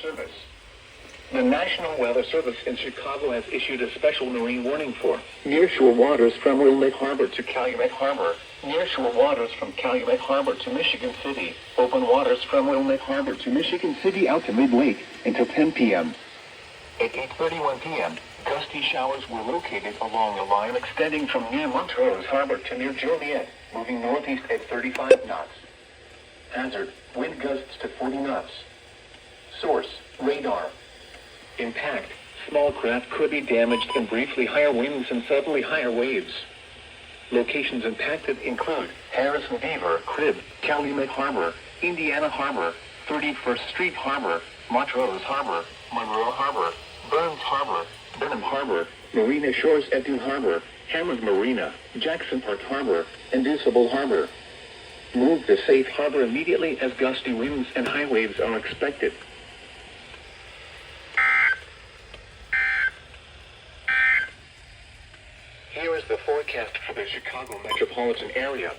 Service. The National Weather Service in Chicago has issued a special marine warning for nearshore waters from Wilmette Harbor to Calumet Harbor, nearshore waters from Calumet Harbor to Michigan City, open waters from Wilmette Harbor to Michigan City out to mid-lake until 10 p.m. At 8:31 p.m., gusty showers were located along a line extending from near Montrose Harbor to near Joliet, moving northeast at 35 knots. Hazard, wind gusts to 40 knots. Source, radar. Impact, small craft could be damaged and briefly higher winds and suddenly higher waves. Locations impacted include Harrison Beaver Crib, Calumet Harbor, Indiana Harbor, 31st Street Harbor, Montrose Harbor, Monroe Harbor, Burns Harbor, Benham Harbor, Marina Shores at Dune Harbor, Hammond Marina, Jackson Park Harbor, and Deuceable Harbor. Move to safe harbor immediately as gusty winds and high waves are expected. Here is the forecast for the Chicago metropolitan area.